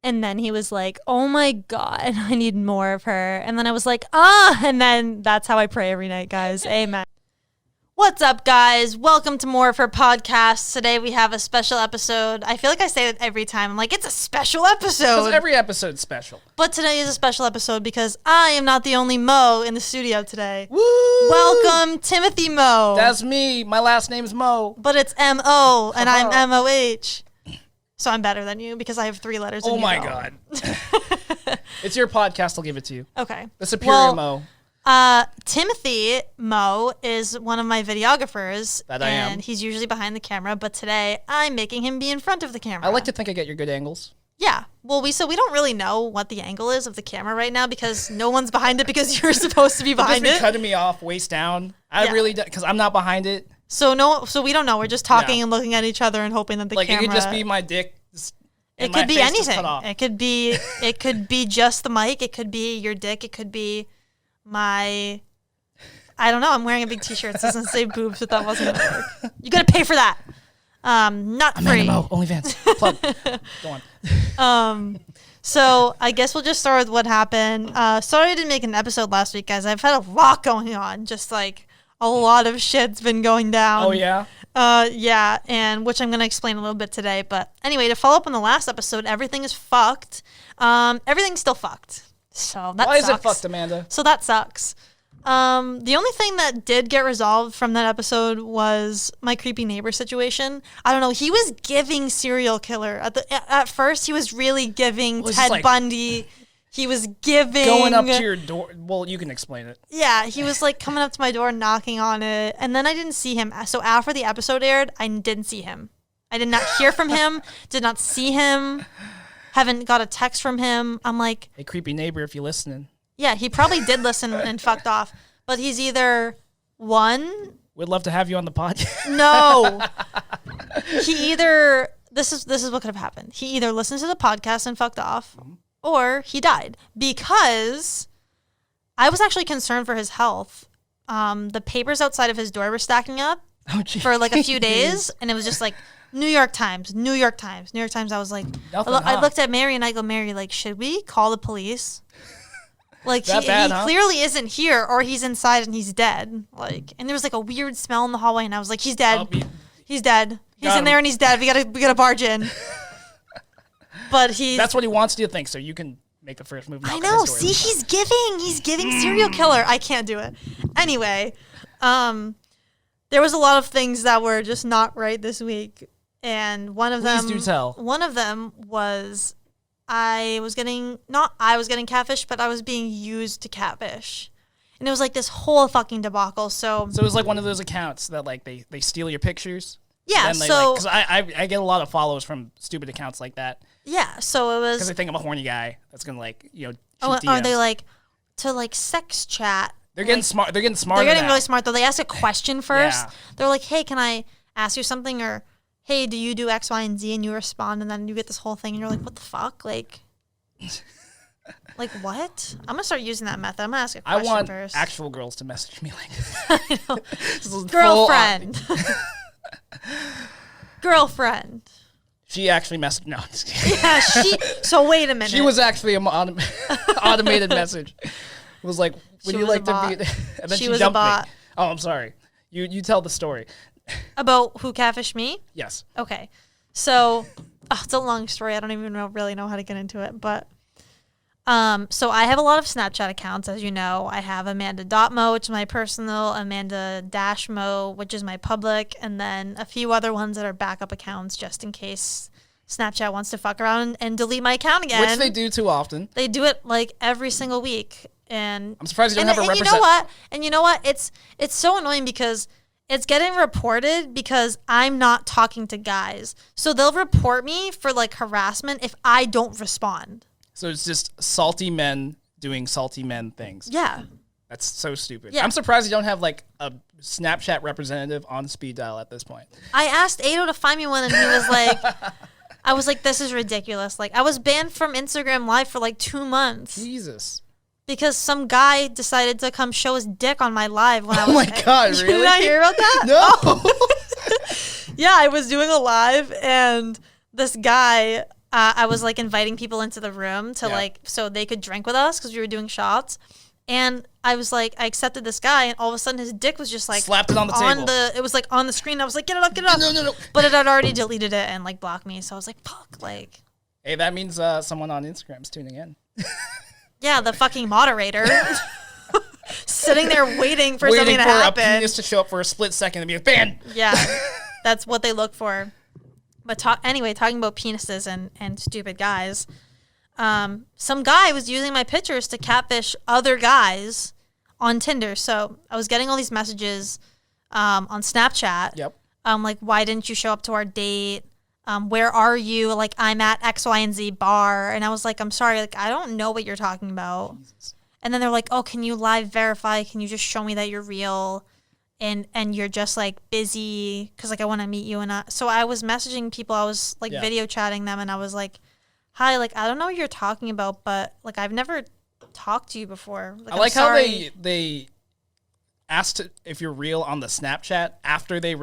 And then he was like, oh my God, I need more of her. And then I was like, and then that's how I pray every night, guys. Amen. What's up, guys? Welcome to More of Her podcast. Today we have a special episode. I feel like I say it every time. I'm like, it's a special episode. Because every episode's special. But today is a special episode because I am not the only Mo in the studio today. Woo! Welcome, Timothy Mo. That's me. My last name's Mo. But it's M-O, and I'm M-O-H. So I'm better than you because I have 3 letters in Oh you my don't. God. It's your podcast. I'll give it to you. Okay. The superior Mo. Timothy Mo is one of my videographers. That I am. And he's usually behind the camera, but today I'm making him be in front of the camera. I like to think I get your good angles. Yeah. Well, we don't really know what the angle is of the camera right now because no one's behind it because you're supposed to be behind Just it. cutting me off waist down. I really do, because I'm not behind it. So we don't know. We're just talking and looking at each other and hoping that the camera. Like it could just be my dick. It could be anything. It could be just the mic. It could be your dick. It could be I don't know. I'm wearing a big t-shirt. It doesn't say boobs, but that wasn't gonna work. You gotta pay for that. Not free. Amanda Mo, OnlyFans. Plug. Go on. So I guess we'll just start with what happened. Sorry I didn't make an episode last week, guys. I've had a lot going on. Just like a lot of shit's been going down. Oh yeah? Yeah, and which I'm going to explain a little bit today. But anyway, to follow up on the last episode, everything is fucked. Everything's still fucked. So that Why sucks. is it fucked, Amanda? So that sucks. The only thing that did get resolved from that episode was my creepy neighbor situation. I don't know. He was giving serial killer. At first, he was really giving Ted Bundy. He was giving... Going up to your door. Well, you can explain it. Yeah, he was like coming up to my door, knocking on it. And then I didn't see him. So after the episode aired, I didn't see him. I did not hear from him. Did not see him. Haven't got a text from him. I'm like... Hey, creepy neighbor, if you're listening. Yeah, he probably did listen and fucked off. But he's either one... We'd love to have you on the podcast. No. He either... This is what could have happened. He either listened to the podcast and fucked off... or he died because I was actually concerned for his health. The papers outside of his door were stacking up for like a few days, and it was just like New York Times. I was like, I looked at Mary and I go, Mary, like, should we call the police? Like he clearly isn't here, or he's inside and he's dead. Like, and there was like a weird smell in the hallway, and I was like, he's dead. He's dead. He's in there and he's dead. We gotta barge in. But that's what he wants you to think, so you can make the first move. I know. See, he's giving serial killer. I can't do it. Anyway, there was a lot of things that were just not right this week, and one of them. Please do tell. One of them was I was getting catfished, but I was being used to catfish, and it was like this whole fucking debacle. So it was like one of those accounts that like they steal your pictures. Yeah. So because I get a lot of follows from stupid accounts like that. Yeah, so it was... Because they think I'm a horny guy that's going to, like, are they, like, to, like, sex chat? They're getting smart. They're getting smart. They're getting really smart, though. They ask a question first. Yeah. They're like, hey, can I ask you something? Or, hey, do you do X, Y, and Z? And you respond, and then you get this whole thing, and you're like, what the fuck? Like, what? I'm going to start using that method. I'm going to ask a question first. I want actual girls to message me like this. I know. Girlfriend. Girlfriend. She actually messaged. No, I'm just kidding. Yeah, so wait a minute. She was actually an automated message. It was like, would you like to be? And then she jumped me. Oh, I'm sorry. You tell the story. About who catfished me? Yes. Okay. So, it's a long story. I don't even really know how to get into it. But, so I have a lot of Snapchat accounts, as you know. I have Amanda.mo, which is my personal, Amanda-mo, which is my public, and then a few other ones that are backup accounts just in case Snapchat wants to fuck around and delete my account again. Which they do too often. They do it like every single week. And I'm surprised you don't have a representative. You know what? It's so annoying because it's getting reported because I'm not talking to guys. So they'll report me for like harassment if I don't respond. So it's just salty men doing salty men things. Yeah. That's so stupid. Yeah. I'm surprised you don't have like a Snapchat representative on speed dial at this point. I asked Ado to find me one and he was like, I was like, this is ridiculous. Like I was banned from Instagram Live for like 2 months. Jesus. Because some guy decided to come show his dick on my live when I was... Oh my God, really? Did I hear about that? No. Yeah, I was doing a live and this guy... I was like inviting people into the room to like so they could drink with us because we were doing shots. And I was like, I accepted this guy, and all of a sudden his dick was just like slapped it on the table. It was like on the screen. I was like, get it up, get it up. No. But it had already deleted it and like blocked me. So I was like, fuck, like. Hey, that means someone on Instagram's tuning in. Yeah, the fucking moderator. Sitting there waiting for something to happen. A penis to show up for a split second and be like, banned. Yeah, that's what they look for. But anyway, talking about penises and stupid guys, some guy was using my pictures to catfish other guys on Tinder. So I was getting all these messages on Snapchat. Yep. Like, why didn't you show up to our date? Where are you? Like, I'm at X, Y, and Z bar. And I was like, I'm sorry, like, I don't know what you're talking about. Jesus. And then they're like, oh, can you live verify? Can you just show me that you're real? And you're just like busy because like I want to meet you. And so I was messaging people. I was like video chatting them. And I was like, hi, like, I don't know what you're talking about, but like, I've never talked to you before. Like, I like how they asked if you're real on the Snapchat after they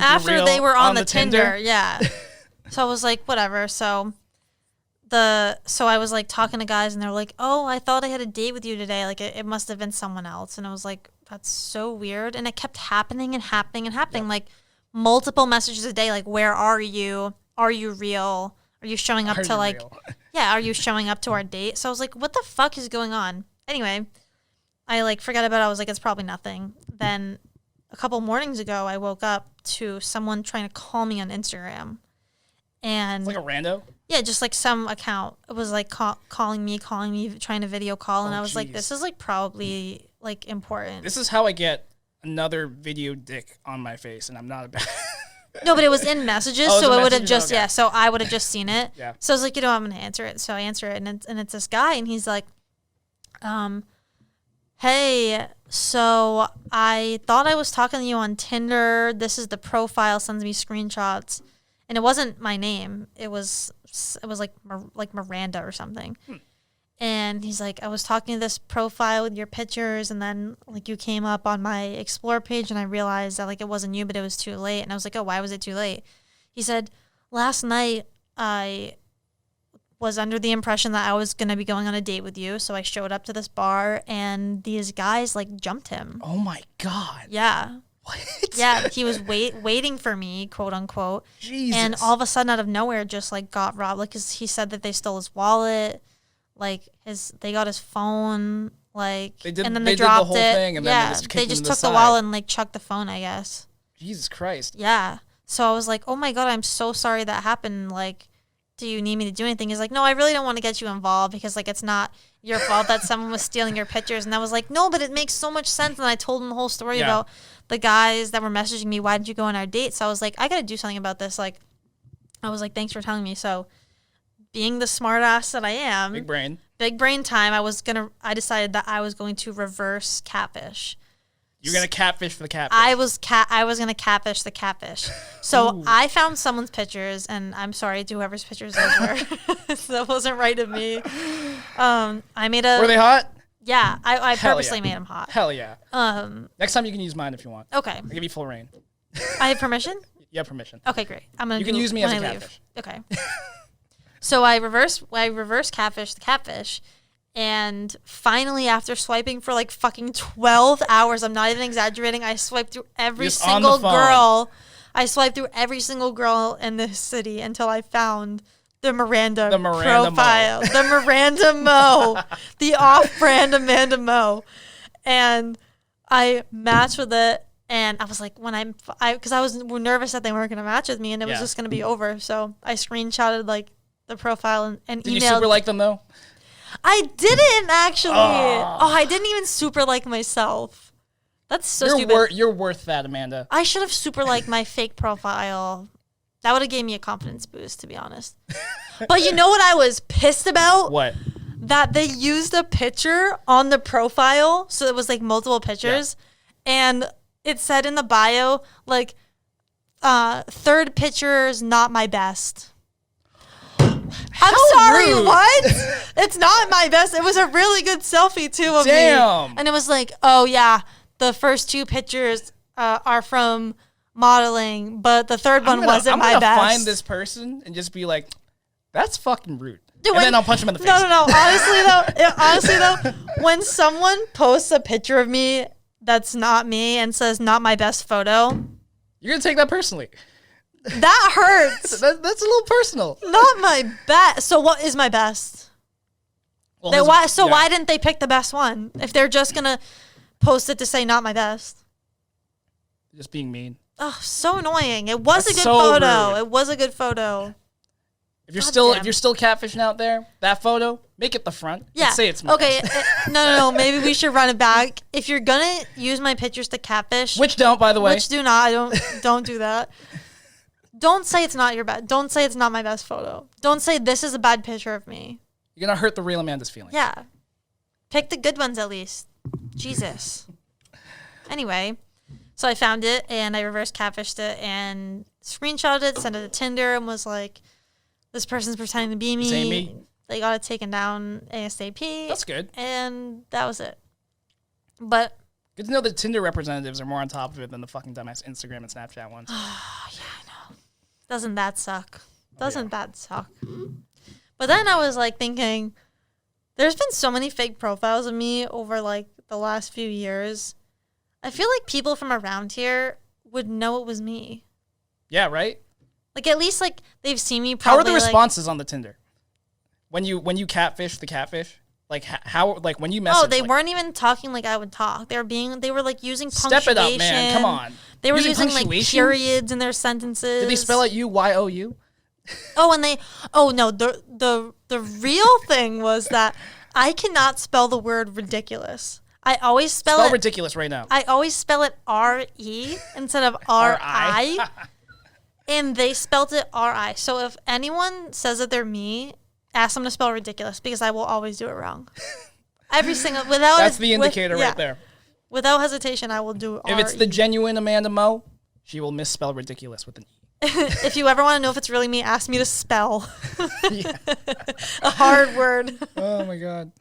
after they were on the Tinder. Yeah. So I was like, whatever. So I was like talking to guys and they're like, oh, I thought I had a date with you today. Like it must have been someone else. And I was like, that's so weird. And it kept happening and happening and happening. Yep. Like multiple messages a day. Like, where are you? Are you real? Are you showing up to like, are you showing up to our date? So I was like, what the fuck is going on? Anyway, I like forgot about it. I was like, it's probably nothing. Then a couple mornings ago, I woke up to someone trying to call me on Instagram. And it's like a rando? Yeah, just like some account. It was like calling me, trying to video call. And I was like, this is like probably like important. This is how I get another video dick on my face, and I'm not a bad. No, but it was in messages, so it would have just, so I would have just seen it. Yeah. So I was like, I'm going to answer it. So I answer it, and it's this guy, and he's like, hey, so I thought I was talking to you on Tinder. This is the profile, sends me screenshots. And it wasn't my name. It was like Miranda or something. And he's like, I was talking to this profile with your pictures, and then like you came up on my explore page, and I realized that like it wasn't you, but it was too late. And I was like, oh, why was it too late? He said, last night I was under the impression that I was going to be going on a date with you. So I showed up to this bar, and these guys like jumped him. Oh my God. Yeah. What? Yeah, he was waiting for me, quote unquote. Jesus. And all of a sudden, out of nowhere, just like got robbed. Like, 'cause he said that they stole his wallet. Like they got his phone. Like, and then they dropped the whole it. Thing, and yeah, then they just took the wallet and like chucked the phone, I guess. Jesus Christ. Yeah. So I was like, oh my God, I'm so sorry that happened. Like, do you need me to do anything? He's like, no, I really don't want to get you involved because like it's not your fault that someone was stealing your pictures. And I was like, no, but it makes so much sense. And I told him the whole story about the guys that were messaging me, why didn't you go on our date? So I was like, I got to do something about this. Like, I was like, thanks for telling me. So being the smart ass that I am, big brain time, I decided that I was going to reverse catfish. You're going to catfish for the catfish. I was going to catfish the catfish. So I found someone's pictures, and I'm sorry to whoever's pictures those were. That wasn't right of me. I made a... Were they hot? Yeah, I purposely made them hot. Hell yeah. Next time you can use mine if you want. Okay. I'll give you full reign. I have permission? You have permission. Okay, great. You can use me as a catfish. Okay. So I reverse catfish the catfish, and finally after swiping for like fucking 12 hours, I'm not even exaggerating, I swiped through every single girl. I swiped through every single girl in this city until I found the Miranda profile. The Miranda Mo. The off-brand Amanda Mo. And I matched with it, and I was like, because I was nervous that they weren't going to match with me, and it was just going to be over. So I screenshotted like the profile and emailed. Did you super like them though? I didn't actually. I didn't even super like myself. That's so stupid. You're worth that, Amanda. I should have super liked my fake profile. That would have gave me a confidence boost, to be honest. But you know what I was pissed about? What? That they used a picture on the profile, so it was like multiple pictures, and it said in the bio like, third picture is not my best. I'm sorry, rude. what? It's not my best. It was a really good selfie, too, of me. And it was like, oh, yeah, the first two pictures are from modeling, but the third one wasn't my best. I'm going to find this person and just be like, That's fucking rude. Dude, and then I'll punch him in the face. No. Honestly though, when someone posts a picture of me that's not me and says not my best photo, you're gonna take that personally. That hurts. That's a little personal. Not my best. So what is my best? Well, why didn't they pick the best one if they're just gonna post it to say not my best? Just being mean. Oh, so annoying. It was a good photo. Rude. It was a good photo. If you're still catfishing out there, that photo, make it the front. Yeah. Say it's me. Okay. No. Maybe we should run it back. If you're gonna use my pictures to catfish, which don't, by the way, which do not. Don't do that. Don't say it's not your best. Don't say it's not my best photo. Don't say this is a bad picture of me. You're gonna hurt the real Amanda's feelings. Yeah. Pick the good ones at least. Jesus. Anyway, so I found it and I reverse catfished it and screenshotted it, sent it to Tinder, and was like, this person's pretending to be me. This ain't me. They got it taken down ASAP. That's good. And that was it. But good to know that Tinder representatives are more on top of it than the fucking dumbass Instagram and Snapchat ones. Oh, yeah, I know. Doesn't that suck? That suck? But then I was like thinking, there's been so many fake profiles of me over like the last few years. I feel like people from around here would know it was me. Yeah, right? Like at least like they've seen me probably. How are the responses on the Tinder? When you catfish the catfish? Like how like when you message? Oh, they weren't even talking like I would talk. They were like using punctuation. Step it up, man. Come on. They were using like periods in their sentences. Did they spell out YOU? Oh, and the real thing was that I cannot spell the word ridiculous. I always spell ridiculous right now. I always spell it R-E instead of R-I. And they spelled it R-I. So if anyone says that they're me, ask them to spell ridiculous because I will always do it wrong. Every single That's the indicator right there. Without hesitation, I will do R-E. If it's the genuine Amanda Mo, she will misspell ridiculous with an E. If you ever want to know if it's really me, ask me to spell a hard word. Oh my god.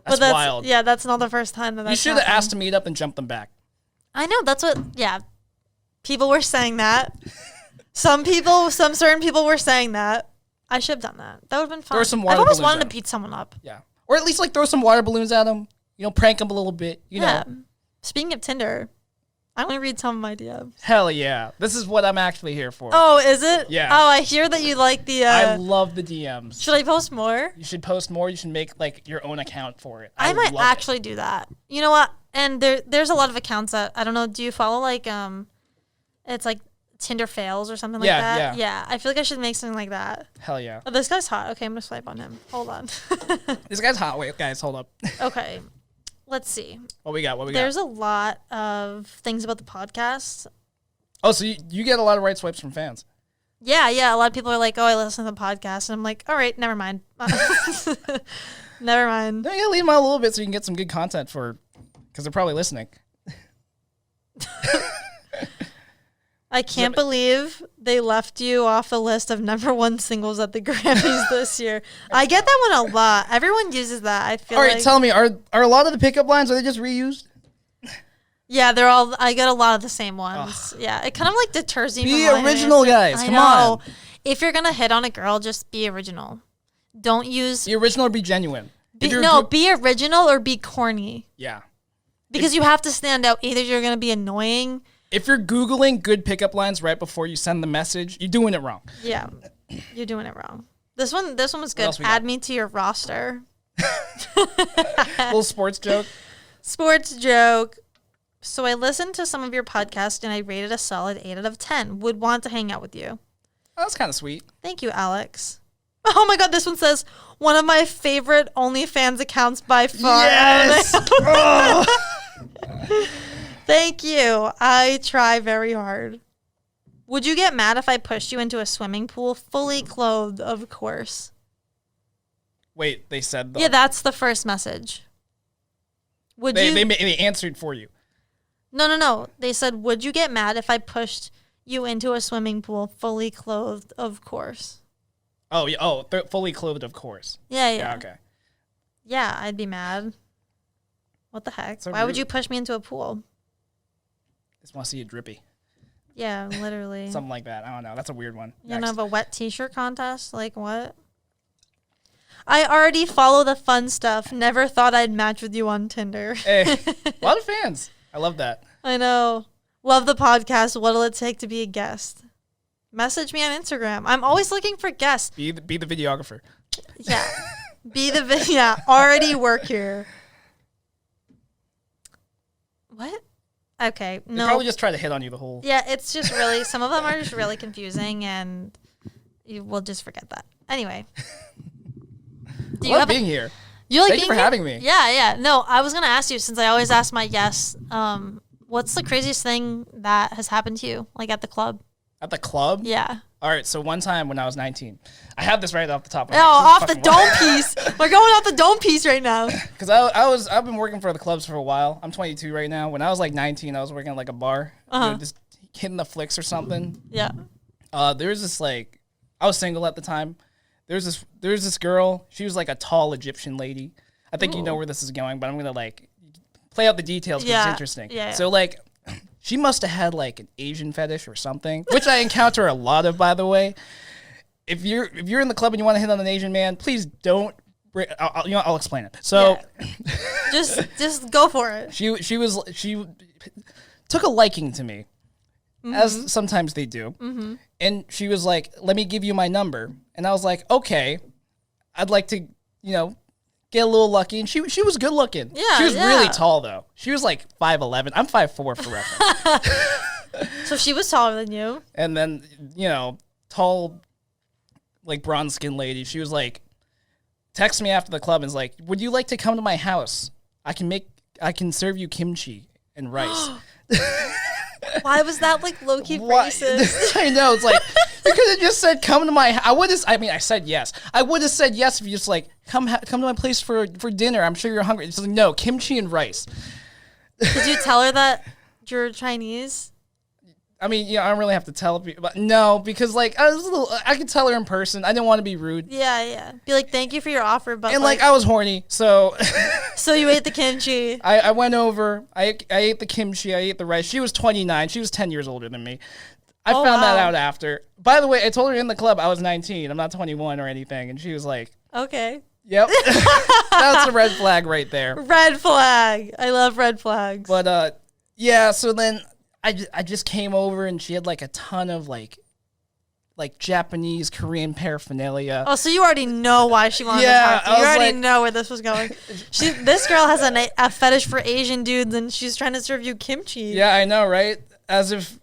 That's wild. Yeah, that's not the first time that you should have asked to meet up and jump them back. I know, that's what, yeah. People were saying that. Some certain people were saying that. I should have done that. That would have been fun. Throw some water I've always balloons wanted to beat someone up. Yeah. Or at least like throw some water balloons at them. You know, prank them a little bit. You know. Speaking of Tinder, I want to read some of my DMs. Hell yeah. This is what I'm actually here for. Oh, is it? Yeah. Oh, I hear that you like the... I love the DMs. Should I post more? You should post more. You should make like your own account for it. I might actually do that. You know what? And there's a lot of accounts that, I don't know, do you follow like, it's like Tinder fails or something like that? Yeah. I feel like I should make something like that. Hell yeah. Oh, this guy's hot. Okay, I'm going to swipe on him. Hold on. This guy's hot. Wait, guys, hold up. Okay. Let's see. What we got? There's a lot of things about the podcast. Oh, so you get a lot of right swipes from fans. Yeah. A lot of people are like, oh, I listen to the podcast. And I'm like, all right, never mind. Never mind. No, you gotta leave them out a little bit so you can get some good content because they're probably listening. I can't believe they left you off the list of #1 singles at the Grammys this year. I get that one a lot. Everyone uses that. I feel. All right, tell me, are a lot of the pickup lines, are they just reused? Yeah, they're all. I get a lot of the same ones. Ugh. Yeah, it kind of like deters me. Be original, guys. Come on. If you're gonna hit on a girl, just be original. Don't use. Be original or be genuine. Be original or be corny. Yeah. Because you have to stand out. Either you're gonna be annoying. If you're Googling good pickup lines right before you send the message, you're doing it wrong. Yeah, you're doing it wrong. This one was good. Add me to your roster. Little sports joke. Sports joke. So I listened to some of your podcasts and I rated a solid 8 out of 10. Would want to hang out with you. Oh, that's kind of sweet. Thank you, Alex. Oh my God, this one says one of my favorite OnlyFans accounts by far. Yes. Thank you. I try very hard. Would you get mad if I pushed you into a swimming pool fully clothed, of course? Wait, they said that? Yeah, that's the first message. They answered for you. No. They said, would you get mad if I pushed you into a swimming pool fully clothed, of course? Oh, yeah. Oh, fully clothed, of course. Yeah. Okay. Yeah, I'd be mad. What the heck? So Why would you push me into a pool? Just want to see you drippy. Yeah, literally. Something like that. I don't know. That's a weird one. You know, have a wet t-shirt contest? Like, what? I already follow the fun stuff. Never thought I'd match with you on Tinder. Hey, a lot of fans. I love that. I know. Love the podcast. What'll it take to be a guest? Message me on Instagram. I'm always looking for guests. Be the videographer. Yeah. Yeah. Already work here. What? Okay. No. They probably just try to hit on you the whole. Yeah, it's just really, some of them are just really confusing, and we'll just forget that. Anyway. I love being here. Thank you for having me. Yeah. No, I was going to ask you, since I always ask my guests, what's the craziest thing that has happened to you, like at the club? At the club? Yeah. All right, so one time when I was 19, I have this right off the top of my head. Off the dome piece. We're going off the dome piece right now. Because I've been working for the clubs for a while. I'm 22 right now. When I was like 19, I was working at like a bar, just hitting the flicks or something. Yeah. There was this like, I was single at the time. There was this girl. She was like a tall Egyptian lady. I think you know where this is going, but I'm gonna like play out the details because it's interesting. Yeah. So like, she must have had like an Asian fetish or something, which I encounter a lot of, by the way. If you're in the club and you want to hit on an Asian man, please don't. I'll explain it. So, just go for it. She took a liking to me, as sometimes they do, and she was like, "Let me give you my number," and I was like, "Okay, I'd like to, get a little lucky." And she was good looking. Yeah, she was really tall though. She was like 5'11". I'm 5'4" for reference. So she was taller than you. And then tall, like bronze skin lady. She was like, text me after the club and was like, "Would you like to come to my house? I can serve you kimchi and rice." Why was that like low-key racist? I know, it's like, you could have just said, "Come to my house." I said yes. I would have said yes if you just like, come to my place for dinner. I'm sure you're hungry. It's like, no, kimchi and rice. Did you tell her that you're Chinese? I mean, I don't really have to tell people, but no, because like I could tell her in person. I didn't want to be rude. Yeah. Be like, "Thank you for your offer," but like I was horny, so. So you ate the kimchi. I went over. I ate the kimchi. I ate the rice. She was 29. She was 10 years older than me. I found that out after. By the way, I told her in the club I was 19. I'm not 21 or anything, and she was like, "Okay." Yep. That's a red flag right there. Red flag. I love red flags. But yeah. So then. I just came over and she had like a ton of like Japanese, Korean paraphernalia. Oh, so you already know why she wanted to talk to you. You already know where this was going. This girl has a fetish for Asian dudes and she's trying to serve you kimchi. Yeah, I know, right? As if,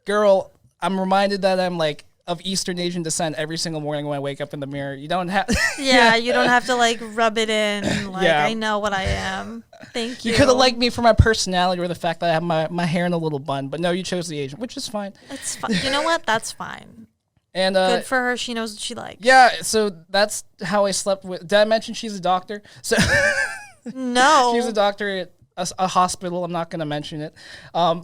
girl, I'm reminded that I'm like of Eastern Asian descent every single morning when I wake up in the mirror. You don't have... Yeah, you don't have to like rub it in. Like, I know what I am. Thank you. You could have liked me for my personality or the fact that I have my hair in a little bun, but no, you chose the Asian, which is fine. It's fine. You know what? That's fine. And good for her. She knows what she likes. Yeah, so that's how I slept with... Did I mention she's a doctor? So no. She's a doctor at a hospital. I'm not going to mention it. Oh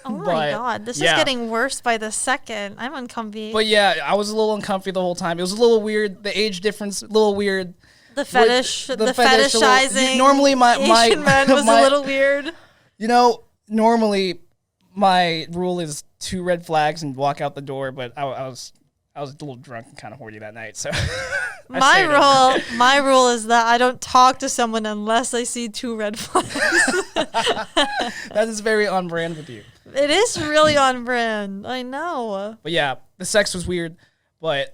my God. This is getting worse by the second. I'm uncomfy. But yeah, I was a little uncomfy the whole time. It was a little weird. The age difference, a little weird. The fetish, the fetishizing. Normally my Asian man was a little weird. Normally my rule is 2 red flags and walk out the door, but I was a little drunk and kind of horny that night, so my rule is that I don't talk to someone unless I see 2 red flags. That is very on brand with you. It is really on brand. I know. But yeah, the sex was weird, but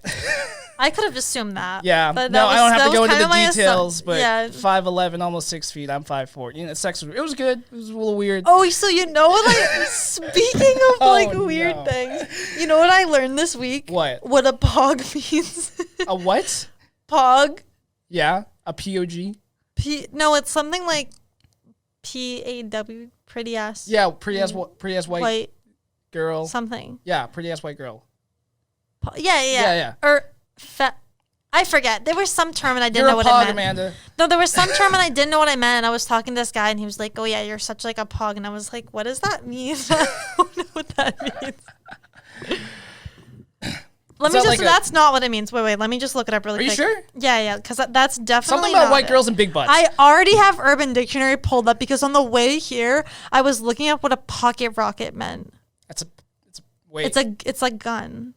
I could have assumed that. Yeah. But I don't have to go into the details, but yeah. 5'11", almost 6 feet. I'm 5'4". Sex was good. It was a little weird. Oh, so you know what? Speaking of weird things, you know what I learned this week? What? What a pog means. A what? Pog. Yeah. A POG. No, it's something like PAW. Pretty ass. Yeah, pretty ass white girl. Something. Yeah, pretty ass white girl. Yeah. Or I forget. There was some term and I didn't know what it meant. Amanda. No, there was some term and I didn't know what I meant. And I was talking to this guy and he was like, "Oh yeah, you're such like a pog." And I was like, "What does that mean?" I don't know what that means. That's not what it means. Wait. Let me just look it up really quick. Are you sure? Yeah. Because that's definitely something about white girls and big butts. I already have Urban Dictionary pulled up because on the way here, I was looking up what a pocket rocket meant. Wait. It's like gun.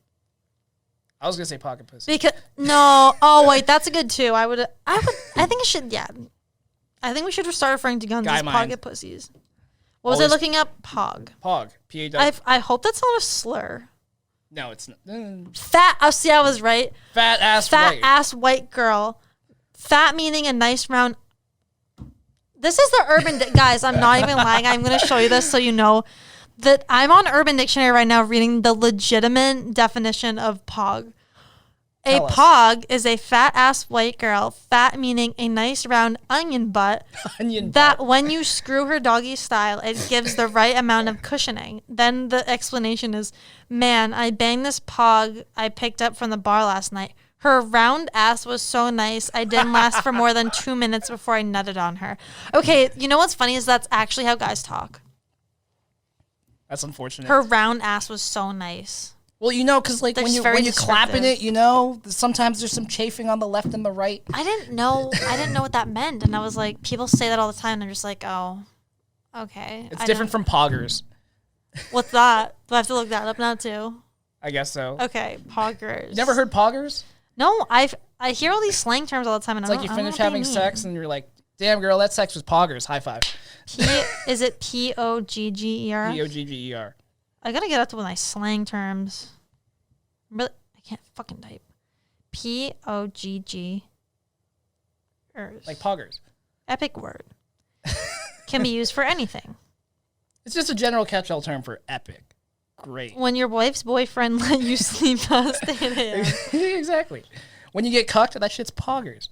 I was gonna say pocket pussy. Because no. Oh wait, that's a good too. I think it should. Yeah. I think we should start referring to guns as pocket pussies. What was I looking up? Pog. Pog. P-A-W. I hope that's not a slur. No, it's not. Fat. Oh, see, I was right. Fat ass white girl. Fat meaning a nice round. This is the Urban guys. I'm not even lying. I'm going to show you this so you know that I'm on Urban Dictionary right now reading the legitimate definition of pog. A pog is a fat ass white girl. Fat meaning a nice round onion butt. That when you screw her doggy style, it gives the right amount of cushioning. Then the explanation is, man, I banged this pog I picked up from the bar last night. Her round ass was so nice, I didn't last for more than 2 minutes before I nutted on her. Okay, you know what's funny is that's actually how guys talk. That's unfortunate. Her round ass was so nice. Well, you know, because like when you're clapping it, you know, sometimes there's some chafing on the left and the right. I didn't know what that meant, and I was like, people say that all the time. And they're just like, oh, okay. It's different from poggers. What's that? Do I have to look that up now too? I guess so. Okay, poggers. You never heard poggers? No, I hear all these slang terms all the time, and it's like you finish having sex and you're like, damn girl, that sex was poggers. High five. Is it P-O-G-G-E-R? P-O-G-G-E-R. I gotta get up to my slang terms. Really, I can't fucking type. P-O-G-G. Like poggers. Epic word. Can be used for anything. It's just a general catch-all term for epic. Great. When your wife's boyfriend let you sleep past 8 a.m. Exactly. When you get cucked, that shit's poggers.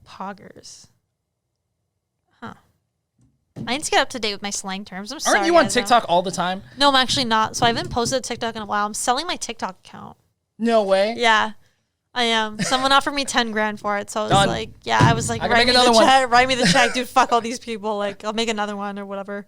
Poggers. Huh. I need to get up to date with my slang terms. I'm sorry. Aren't you on TikTok all the time? No, I'm actually not. So I haven't posted a TikTok in a while. I'm selling my TikTok account. No way. Yeah, I am. Someone offered me $10,000 for it. So I was like, yeah, I was like, write me the check, dude. Fuck all these people. Like, I'll make another one or whatever.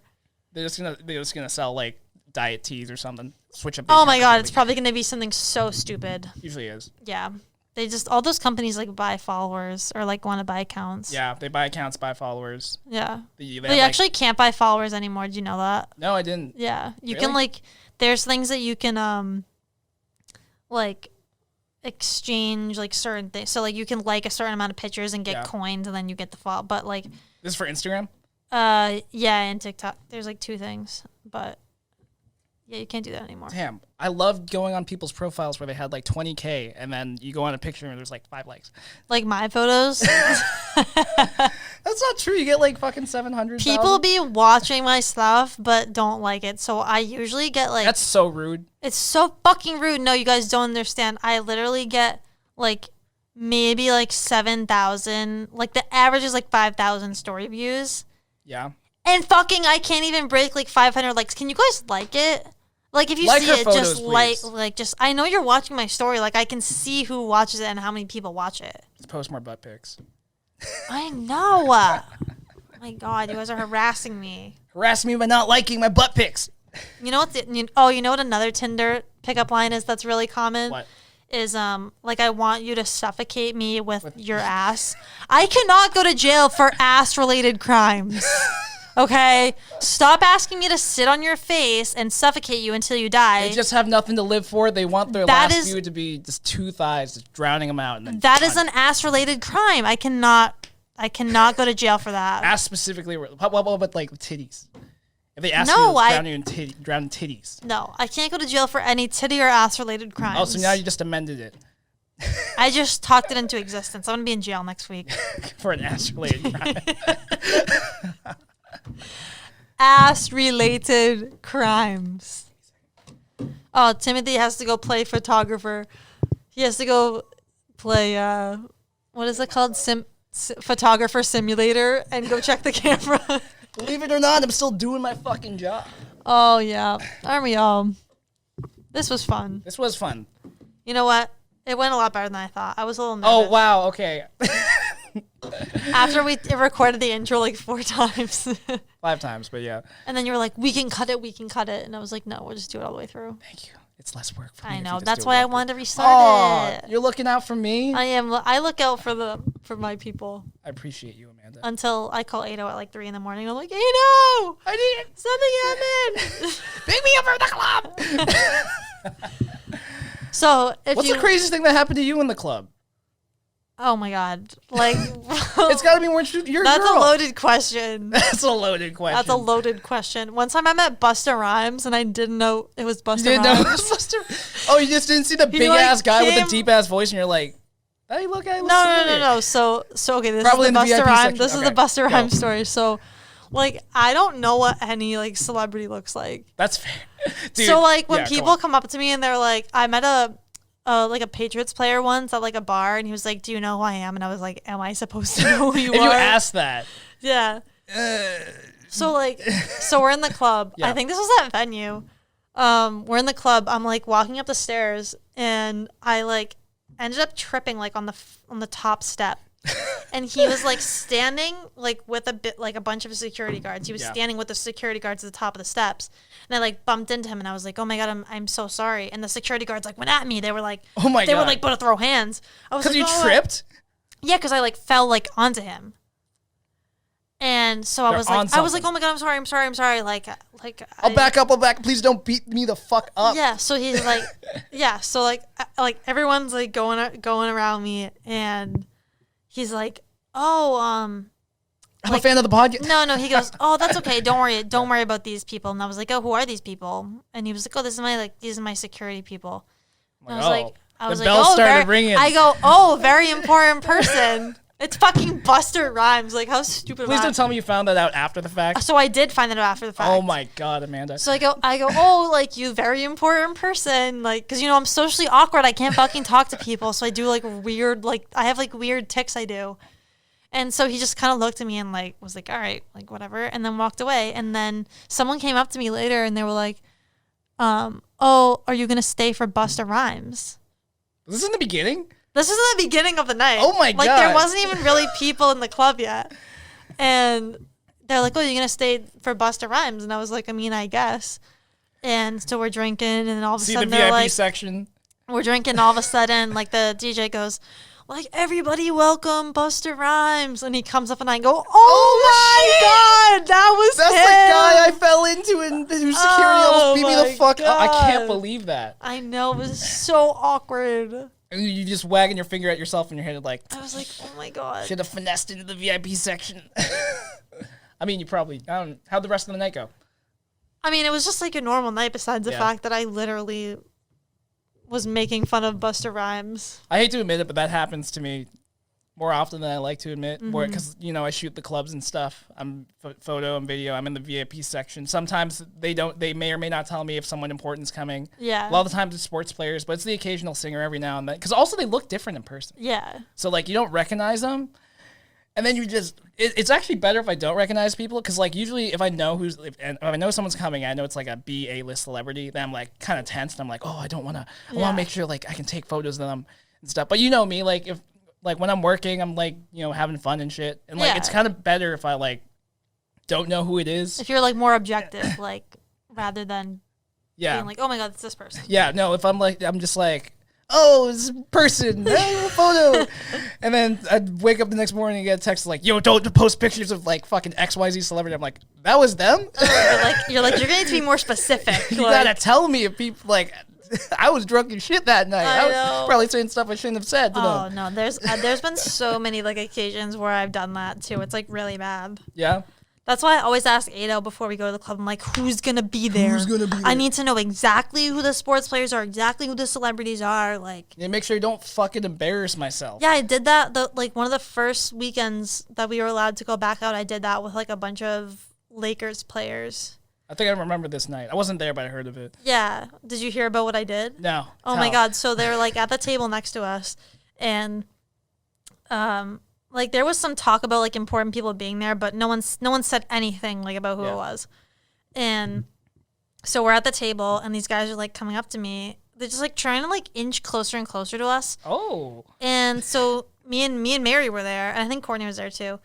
They're just gonna sell like diet teas or something. Switch up. Oh my god, it's probably gonna be something so stupid. Usually is. Yeah. They just, all those companies like buy followers or like want to buy accounts. Yeah, they buy accounts, buy followers. Yeah. They actually can't buy followers anymore. Did you know that? No, I didn't. Yeah. You can like, there's things that you can like exchange like certain things. So like you can like a certain amount of pictures and get coins and then you get the follow. But like. This is for Instagram? Yeah, and TikTok. There's like 2 things. But yeah, you can't do that anymore. Damn. I love going on people's profiles where they had like 20K and then you go on a picture and there's like 5 likes. Like my photos? That's not true. You get like fucking 700. People be watching my stuff but don't like it. So I usually get like... That's so rude. It's so fucking rude. No, you guys don't understand. I literally get like maybe like 7,000. Like the average is like 5,000 story views. Yeah. And fucking I can't even break like 500 likes. Can you guys like it? Like if you see it, photos, just like just I know you're watching my story. Like I can see who watches it and how many people watch it. Let's post more butt pics. I know. Oh my god, you guys are harassing me. Harassing me by not liking my butt pics. You know what? You know what another Tinder pickup line is that's really common? What? Is like I want you to suffocate me with your ass. I cannot go to jail for ass related crimes. Okay, stop asking me to sit on your face and suffocate you until you die. They just have nothing to live for. They want their last view to be just 2 thighs, just drowning them out. And then that is an ass-related crime. I cannot go to jail for that. Ass specifically, what about like titties? If they ask you to drown in titties. No, I can't go to jail for any titty or ass-related crimes. Oh, so now you just amended it. I just talked it into existence. I'm going to be in jail next week. For an ass-related crime. Ass-related crimes. Oh, Timothy has to go play photographer. He has to go play, what is it called? Photographer simulator and go check the camera. Believe it or not, I'm still doing my fucking job. Oh, yeah. Aren't we all? This was fun. This was fun. You know what? It went a lot better than I thought. I was a little nervous. Oh, wow. Okay. After we recorded the intro like 4 times. 5 times, but yeah. And then you were like, we can cut it. And I was like, no, we'll just do it all the way through. Thank you. It's less work for me. I know. That's why I wanted to restart it. You're looking out for me? I am. I look out for my people. I appreciate you, Amanda. Until I call Ado at like 3 a.m. I'm like, Ado! I need something happened. Pick me up from the club. So if What's the craziest thing that happened to you in the club? Oh my God. Like, it's got to be more true. You're That's a a loaded question. That's a loaded question. That's a loaded question. One time I met Busta Rhymes and I didn't know it was Busta You didn't Rhymes. know it was Busta? Oh, you just didn't see the big ass guy with the deep ass voice and you're like, hey, look, I No. So okay, this Probably is the in the Busta VIP Rhymes. section. This is Okay, the Busta go. Rhymes story. So, like, I don't know what any like celebrity looks like. That's fair. Dude, so like when yeah, people come up to me and they're like, I met a like a Patriots player once at like a bar, and he was like, "Do you know who I am?" And I was like, "Am I supposed to know who you if are?" you asked that, yeah. So we're in the club. Yeah. I think this was that venue. We're in the club. I'm like walking up the stairs, and I like ended up tripping like on the top step. And he was like standing like with a bunch of security guards. He was standing with the security guards at the top of the steps. And I like bumped into him and I was like, "Oh my God, I'm so sorry." And the security guards like went at me. They were like, "Oh my God." They were like, "But to throw hands." I was like, "Because you tripped?" Yeah, because I like fell like onto him. And so I was like, "Oh my God, I'm sorry. Like I'll back up. Please don't beat me the fuck up. Yeah. So he's like, yeah. So like everyone's like going around me, and he's like, "Oh, I'm a fan of the podcast." No. He goes, "Oh, that's okay. Don't worry about these people." And I was like, "Oh, who are these people?" And he was like, "Oh, these are my security people." And I was like, "Oh, started ringing." I go, "Oh, very important person." It's fucking Busta Rhymes. Like, how stupid. Please don't tell me you found that out after the fact. So I did find that out after the fact. Oh my God, Amanda. So I go, "Oh, like, you very important person." Like, because, I'm socially awkward. I can't fucking talk to people. So I do like weird, like, I have like weird tics I do. And so he just kind of looked at me and like was like, "All right, like whatever," and then walked away. And then someone came up to me later and they were like, "Oh, are you going to stay for Busta Rhymes?" Was this in the beginning? This is in the beginning of the night. Oh my God. Like, there wasn't even really people in the club yet. And they're like, "Oh, you're going to stay for Busta Rhymes?" And I was like, "I mean, I guess." And so we're drinking, and then all of a sudden the they're VIP like, section. we're drinking, all of a sudden, like, the DJ goes, like, "Everybody welcome Busta Rhymes." And he comes up and I go, "Oh my God, That's him. the guy I fell into and whose security almost beat me the fuck up. I can't God. believe that. I know, it was so awkward. And you just wagging your finger at yourself in your head like, I was like, "Oh my God." should have finessed into the VIP section. I mean, you probably, how'd the rest of the night go? I mean, it was just like a normal night besides the fact that I literally was making fun of Busta Rhymes. I hate to admit it, but that happens to me more often than I like to admit. Because, I shoot the clubs and stuff. I'm photo and video. I'm in the VIP section. Sometimes they may or may not tell me if someone important's coming. Yeah. A lot of the times it's sports players, but it's the occasional singer every now and then. Because also they look different in person. Yeah. So, like, you don't recognize them. And then you just, it's actually better if I don't recognize people. Because, like, usually if I know if I know someone's coming, I know it's like a A-list celebrity, then I'm like kind of tense. And I'm like, oh, I want to make sure like I can take photos of them and stuff. But you know me, like when I'm working, I'm like, having fun and shit. And like, it's kind of better if I like don't know who it is. If you're like more objective, like rather than Yeah. being like, "Oh my God, it's this person." Yeah, no, if I'm just like, oh, it's a person, hey, a photo. And then I'd wake up the next morning and get a text like, "Yo, don't post pictures of like fucking XYZ celebrity." I'm like, that was them? You're going to need to be more specific. You gotta tell me if people like, I was drunk as shit that night. I was probably saying stuff I shouldn't have said to them. Oh no, there's been so many like occasions where I've done that too. It's like really bad. Yeah. That's why I always ask Ado before we go to the club. I'm like, "Who's gonna be there? Who's gonna be there? I need to know exactly who the sports players are, exactly who the celebrities are." Like, Yeah, make sure you don't fucking embarrass myself. yeah, I did that. Like one of the first weekends that we were allowed to go back out, I did that with like a bunch of Lakers players. I think I remember this night. I wasn't there, but I heard of it. Yeah. Did you hear about what I did? No. Oh my God. So they're like at the table next to us, and like there was some talk about like important people being there, but no one said anything like about who it was. And so we're at the table and these guys are like coming up to me. They're just like trying to like inch closer and closer to us. Oh. And so me and Mary were there, and I think Courtney was there too.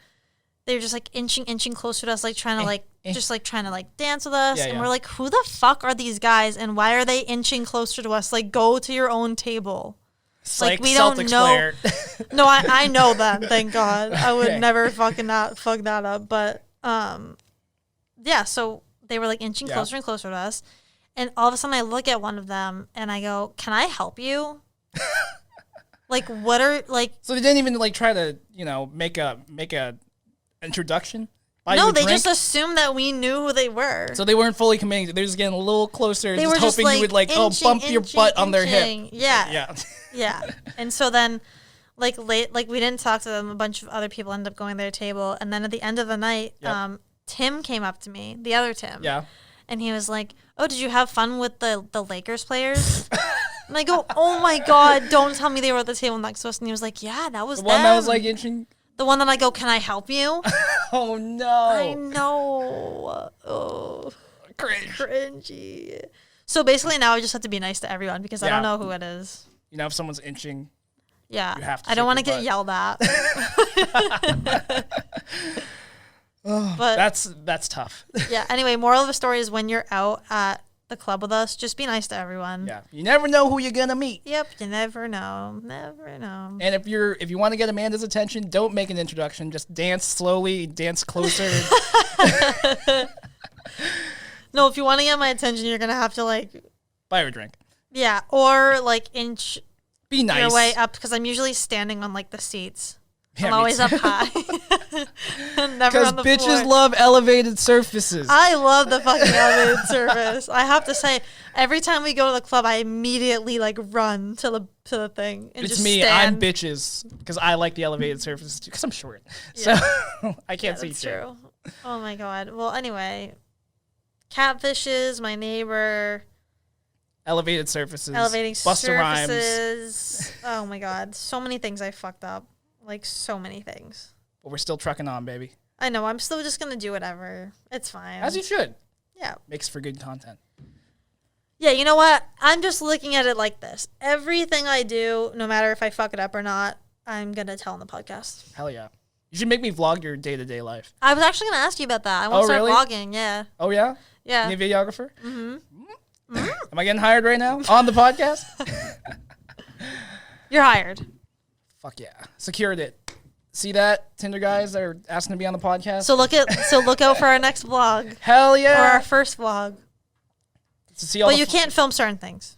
They were just like inching closer to us, like trying to trying to like dance with us. And we're like, "Who the fuck are these guys? And why are they inching closer to us? Like, go to your own table." Like we don't know. No, I know them. Thank God. I would never fucking not fuck that up. But yeah, so they were like inching closer and closer to us, And all of a sudden I look at one of them and I go, "Can I help you?" Like, what are, like... So they didn't even, like, try to, you know, make a introduction? No, they just assumed that we knew who they were. So they weren't fully committing. They're just getting a little closer, they just were hoping like, you would, like, bump your butt on their hip. Yeah. Yeah. Yeah. And so then, like, we didn't talk to them. A bunch of other people ended up going to their table. And then at the end of the night, Tim came up to me, the other Tim. Yeah. And he was like, "Oh, did you have fun with the Lakers players?" And I go, "Oh my God, don't tell me they were at the table next to us." And he was like, "Yeah, that was the one them." that was like inching. The one that I go, "Can I help you?" Oh no. I know. Oh, cringy. So basically now I just have to be nice to everyone because I don't know who it is. You know, if someone's inching. Yeah. You have to I don't want to get yelled at. But that's tough. Yeah. Anyway, moral of the story is when you're out at the club with us, just be nice to everyone. Yeah. You never know who you're gonna meet. Yep. You never know. Never know. And if you want to get Amanda's attention, don't make an introduction. Just dance slowly, dance closer. No, if you want to get my attention, you're gonna have to like buy her a drink. Yeah, or like inch be nice your way up because I'm usually standing on like the seats. Yeah, I'm always up high. Never on the bitches floor. love elevated surfaces. I love the fucking elevated surface. I have to say, every time we go to the club, I immediately like run to the thing and it's just me. stand. I'm bitches because I like the elevated surfaces too because I'm short, so I can't see that's shit. true. Oh my God. Well, anyway, catfishes, my neighbor. Elevated surfaces. Elevating Busta surfaces. Rhymes. Oh my God. So many things I fucked up. Like so many things. But we're still trucking on, baby. I know. I'm still just going to do whatever. It's fine. As you should. Yeah. Makes for good content. Yeah, you know what? I'm just looking at it like this. Everything I do, no matter if I fuck it up or not, I'm going to tell on the podcast. Hell yeah. You should make me vlog your day-to-day life. I was actually going to ask you about that. I want to start really? vlogging. Yeah. Oh, yeah? Yeah. You need a videographer? Mm-hmm. Am I getting hired right now on the podcast? You're hired. Fuck yeah. Secured it. See that, Tinder guys that are asking to be on the podcast? So look out for our next vlog. Hell yeah. Or our first vlog. To see all But you can't film certain things.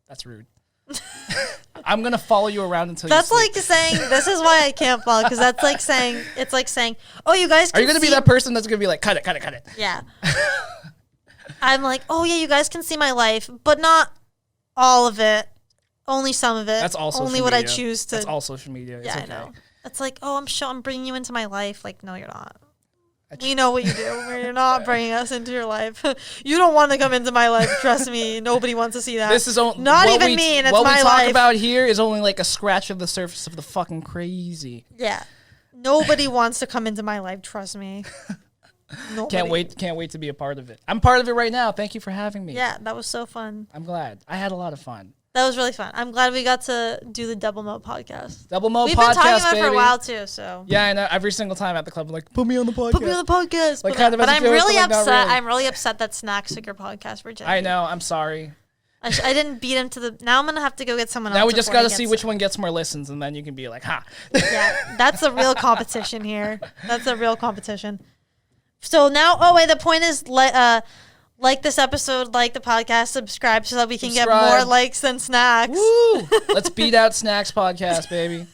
That's rude. I'm going to follow you around until that's you like saying, this is why I can't vlog, because that's like saying, it's like saying, oh, you guys can Are you going to be that person that's going to be like, cut it? Yeah. I'm like, oh yeah, you guys can see my life, but not all of it. Only some of it. That's all social Only media. what I choose to. That's all social media. Yeah, okay. I know. It's like, oh, I'm bringing you into my life. Like, no, you're not. We know what you do. You're not bringing us into your life. You don't want to come into my life. Trust me. Nobody wants to see that. This is not even me, and it's my life. What we talk about here is only like a scratch of the surface of the fucking crazy. Yeah. Nobody wants to come into my life. Trust me. Nobody. Can't wait to be a part of it. I'm part of it right now. Thank you for having me. Yeah, that was so fun. I'm glad. I had a lot of fun. That was really fun. I'm glad we got to do the Double Mo podcast. Double Mo podcast, We've been talking about baby. it for a while too, so. Yeah, I know. Every single time at the club, I'm like, put me on the podcast. Put me on the podcast. Like, kind of but as a I'm joke, really but, like, upset. not really. I'm really upset that Snacks took your podcast for Jenny. I know. I'm sorry. I didn't beat him to the. Now I'm gonna have to go get someone else. Now we just before got to he see gets which one gets more listens, and then you can be like, ha. Yeah, that's the real competition here. That's a real competition. So now, oh wait, the point is, like this episode, like the podcast, subscribe so that we can get more likes than Snacks. Woo! Let's beat out Snacks podcast, baby.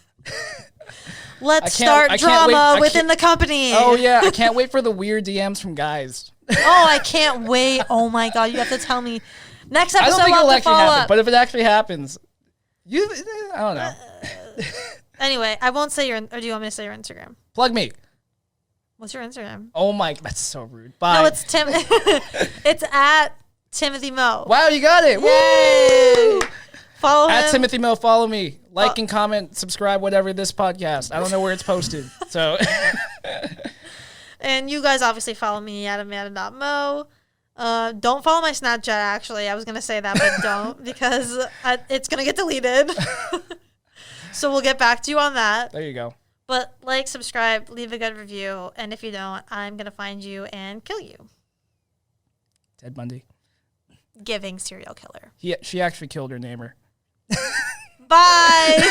Let's start drama within the company. Oh yeah, I can't wait for the weird DMs from guys. Oh, I can't wait. Oh my God, you have to tell me. Next episode, I don't think it'll we'll have to actually follow happen, up. but if it actually happens, I don't know. Anyway, I won't say your. Or do you want me to say your Instagram? Plug me. What's your Instagram? Oh my, that's so rude. Bye. No, it's Tim. It's at Timothy Mo. Wow, you got it. Yay! Woo! Follow him. At Timothy Mo, follow me. Like and comment, subscribe, whatever this podcast. I don't know where it's posted. So. And you guys obviously follow me at Amanda.mo. Don't follow my Snapchat, actually. I was going to say that, but don't because it's going to get deleted. So we'll get back to you on that. There you go. But like, subscribe, leave a good review. And if you don't, I'm going to find you and kill you. Ted Bundy. Giving serial killer. She actually killed her neighbor. Bye.